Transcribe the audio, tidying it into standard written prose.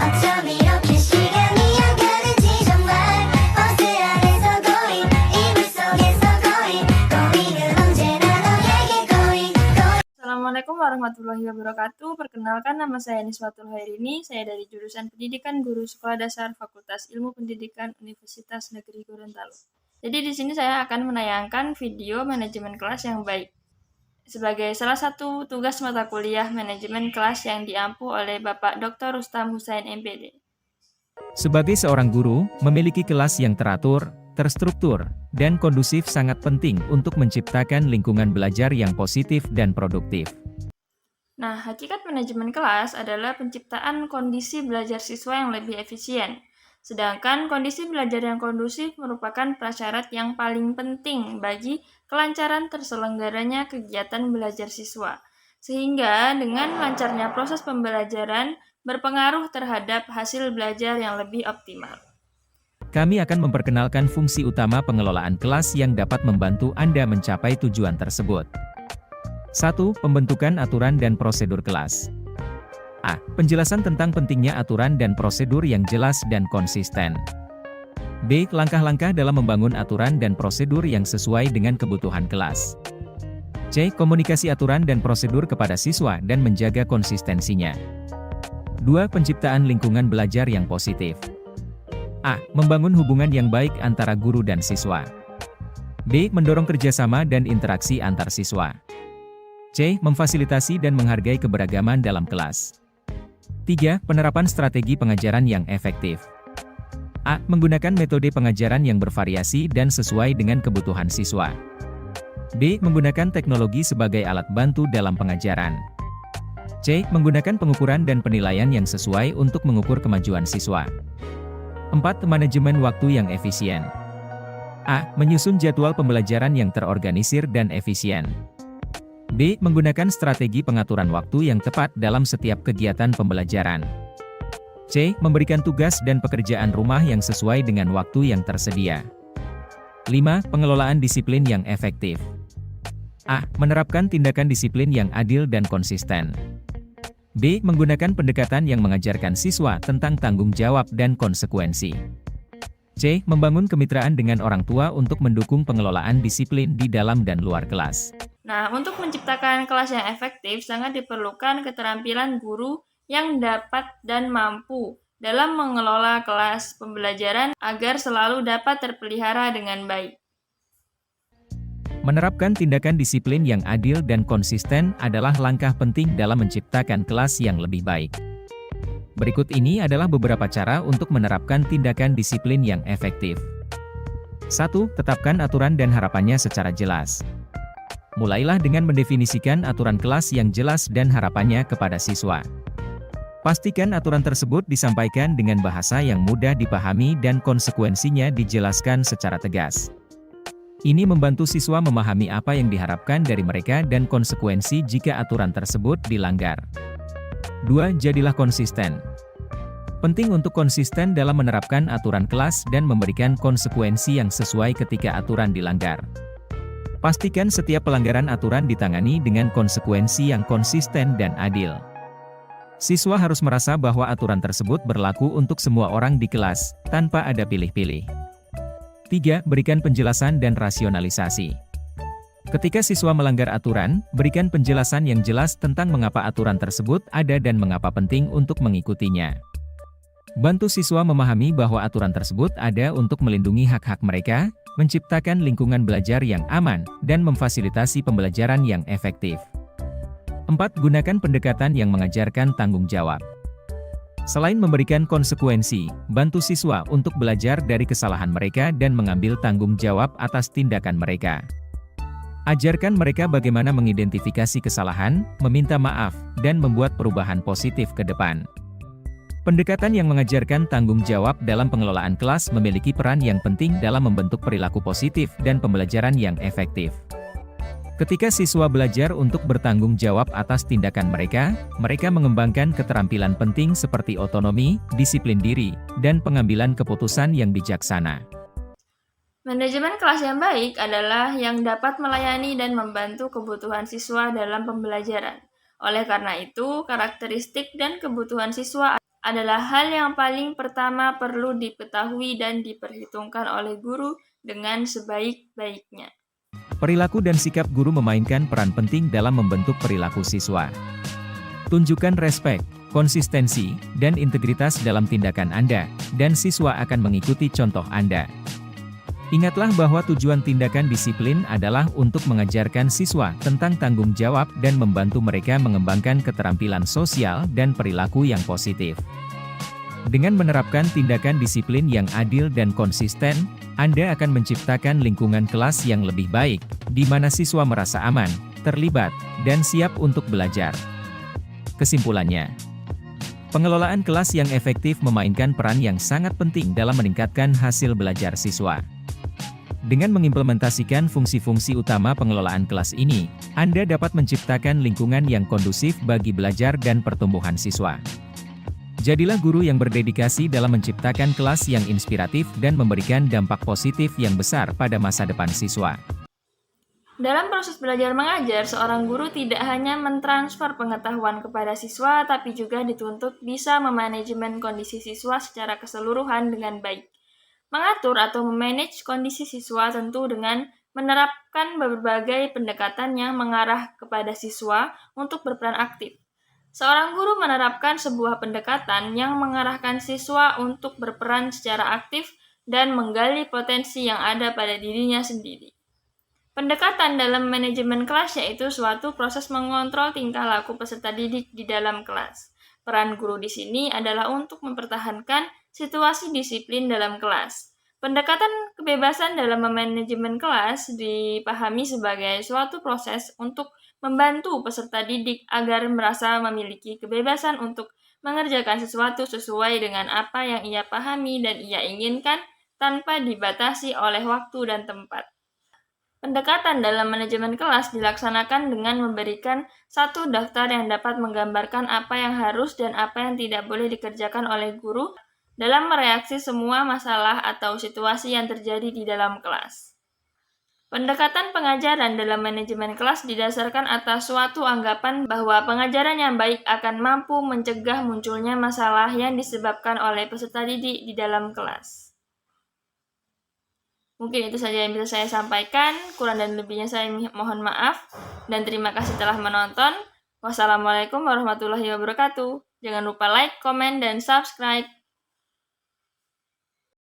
어쩜 이렇게 시간이 안 가는지 정말 버스 안에서 고인 이불 속에서 고인은 언제나 너에게 고인. Assalamualaikum warahmatullahi wabarakatuh. Perkenalkan, nama saya Niswatul Khairini. Saya dari jurusan Pendidikan Guru Sekolah Dasar Fakultas Ilmu Pendidikan Universitas Negeri Gorontalo. Jadi di sini saya akan menayangkan video manajemen kelas yang baik sebagai salah satu tugas mata kuliah manajemen kelas yang diampu oleh Bapak Dr. Rustam Husain MPD. Sebagai seorang guru, memiliki kelas yang teratur, terstruktur, dan kondusif sangat penting untuk menciptakan lingkungan belajar yang positif dan produktif. Nah, hakikat manajemen kelas adalah penciptaan kondisi belajar siswa yang lebih efisien. Sedangkan kondisi belajar yang kondusif merupakan prasyarat yang paling penting bagi kelancaran terselenggaranya kegiatan belajar siswa. Sehingga dengan lancarnya proses pembelajaran berpengaruh terhadap hasil belajar yang lebih optimal. Kami akan memperkenalkan fungsi utama pengelolaan kelas yang dapat membantu Anda mencapai tujuan tersebut. 1. Pembentukan aturan dan prosedur kelas. A. Penjelasan tentang pentingnya aturan dan prosedur yang jelas dan konsisten. B. Langkah-langkah dalam membangun aturan dan prosedur yang sesuai dengan kebutuhan kelas. C. Komunikasi aturan dan prosedur kepada siswa dan menjaga konsistensinya. 2. Penciptaan lingkungan belajar yang positif. A. Membangun hubungan yang baik antara guru dan siswa. B. Mendorong kerjasama dan interaksi antar siswa. C. Memfasilitasi dan menghargai keberagaman dalam kelas. 3. Penerapan strategi pengajaran yang efektif. A. Menggunakan metode pengajaran yang bervariasi dan sesuai dengan kebutuhan siswa. B. Menggunakan teknologi sebagai alat bantu dalam pengajaran. C. Menggunakan pengukuran dan penilaian yang sesuai untuk mengukur kemajuan siswa. 4. Manajemen waktu yang efisien. A. Menyusun jadwal pembelajaran yang terorganisir dan efisien. B. Menggunakan strategi pengaturan waktu yang tepat dalam setiap kegiatan pembelajaran. C. Memberikan tugas dan pekerjaan rumah yang sesuai dengan waktu yang tersedia. 5. Pengelolaan disiplin yang efektif. A. Menerapkan tindakan disiplin yang adil dan konsisten. B. Menggunakan pendekatan yang mengajarkan siswa tentang tanggung jawab dan konsekuensi. C. Membangun kemitraan dengan orang tua untuk mendukung pengelolaan disiplin di dalam dan luar kelas. Nah, untuk menciptakan kelas yang efektif sangat diperlukan keterampilan guru yang dapat dan mampu dalam mengelola kelas pembelajaran agar selalu dapat terpelihara dengan baik. Menerapkan tindakan disiplin yang adil dan konsisten adalah langkah penting dalam menciptakan kelas yang lebih baik. Berikut ini adalah beberapa cara untuk menerapkan tindakan disiplin yang efektif. 1. Tetapkan aturan dan harapannya secara jelas. Mulailah dengan mendefinisikan aturan kelas yang jelas dan harapannya kepada siswa. Pastikan aturan tersebut disampaikan dengan bahasa yang mudah dipahami dan konsekuensinya dijelaskan secara tegas. Ini membantu siswa memahami apa yang diharapkan dari mereka dan konsekuensi jika aturan tersebut dilanggar. 2. Jadilah konsisten. Penting untuk konsisten dalam menerapkan aturan kelas dan memberikan konsekuensi yang sesuai ketika aturan dilanggar. Pastikan setiap pelanggaran aturan ditangani dengan konsekuensi yang konsisten dan adil. Siswa harus merasa bahwa aturan tersebut berlaku untuk semua orang di kelas, tanpa ada pilih-pilih. 3. Berikan penjelasan dan rasionalisasi. Ketika siswa melanggar aturan, berikan penjelasan yang jelas tentang mengapa aturan tersebut ada dan mengapa penting untuk mengikutinya. Bantu siswa memahami bahwa aturan tersebut ada untuk melindungi hak-hak mereka, menciptakan lingkungan belajar yang aman, dan memfasilitasi pembelajaran yang efektif. 4. Gunakan pendekatan yang mengajarkan tanggung jawab. Selain memberikan konsekuensi, bantu siswa untuk belajar dari kesalahan mereka dan mengambil tanggung jawab atas tindakan mereka. Ajarkan mereka bagaimana mengidentifikasi kesalahan, meminta maaf, dan membuat perubahan positif ke depan. Pendekatan yang mengajarkan tanggung jawab dalam pengelolaan kelas memiliki peran yang penting dalam membentuk perilaku positif dan pembelajaran yang efektif. Ketika siswa belajar untuk bertanggung jawab atas tindakan mereka, mereka mengembangkan keterampilan penting seperti otonomi, disiplin diri, dan pengambilan keputusan yang bijaksana. Manajemen kelas yang baik adalah yang dapat melayani dan membantu kebutuhan siswa dalam pembelajaran. Oleh karena itu, karakteristik dan kebutuhan siswa adalah hal yang paling pertama perlu diketahui dan diperhitungkan oleh guru dengan sebaik-baiknya. Perilaku dan sikap guru memainkan peran penting dalam membentuk perilaku siswa. Tunjukkan respek, konsistensi, dan integritas dalam tindakan Anda, dan siswa akan mengikuti contoh Anda. Ingatlah bahwa tujuan tindakan disiplin adalah untuk mengajarkan siswa tentang tanggung jawab dan membantu mereka mengembangkan keterampilan sosial dan perilaku yang positif. Dengan menerapkan tindakan disiplin yang adil dan konsisten, Anda akan menciptakan lingkungan kelas yang lebih baik, di mana siswa merasa aman, terlibat, dan siap untuk belajar. Kesimpulannya, pengelolaan kelas yang efektif memainkan peran yang sangat penting dalam meningkatkan hasil belajar siswa. Dengan mengimplementasikan fungsi-fungsi utama pengelolaan kelas ini, Anda dapat menciptakan lingkungan yang kondusif bagi belajar dan pertumbuhan siswa. Jadilah guru yang berdedikasi dalam menciptakan kelas yang inspiratif dan memberikan dampak positif yang besar pada masa depan siswa. Dalam proses belajar mengajar, seorang guru tidak hanya mentransfer pengetahuan kepada siswa, tapi juga dituntut bisa memanajemen kondisi siswa secara keseluruhan dengan baik. Mengatur atau memanage kondisi siswa tentu dengan menerapkan berbagai pendekatan yang mengarah kepada siswa untuk berperan aktif. Seorang guru menerapkan sebuah pendekatan yang mengarahkan siswa untuk berperan secara aktif dan menggali potensi yang ada pada dirinya sendiri. Pendekatan dalam manajemen kelas yaitu suatu proses mengontrol tingkah laku peserta didik di dalam kelas. Peran guru di sini adalah untuk mempertahankan situasi disiplin dalam kelas. Pendekatan kebebasan dalam manajemen kelas dipahami sebagai suatu proses untuk membantu peserta didik agar merasa memiliki kebebasan untuk mengerjakan sesuatu sesuai dengan apa yang ia pahami dan ia inginkan tanpa dibatasi oleh waktu dan tempat. Pendekatan dalam manajemen kelas dilaksanakan dengan memberikan satu daftar yang dapat menggambarkan apa yang harus dan apa yang tidak boleh dikerjakan oleh guru dalam mereaksi semua masalah atau situasi yang terjadi di dalam kelas. Pendekatan pengajaran dalam manajemen kelas didasarkan atas suatu anggapan bahwa pengajaran yang baik akan mampu mencegah munculnya masalah yang disebabkan oleh peserta didik di dalam kelas. Mungkin itu saja yang bisa saya sampaikan, kurang dan lebihnya saya mohon maaf, dan terima kasih telah menonton. Wassalamualaikum warahmatullahi wabarakatuh. Jangan lupa like, komen, dan subscribe.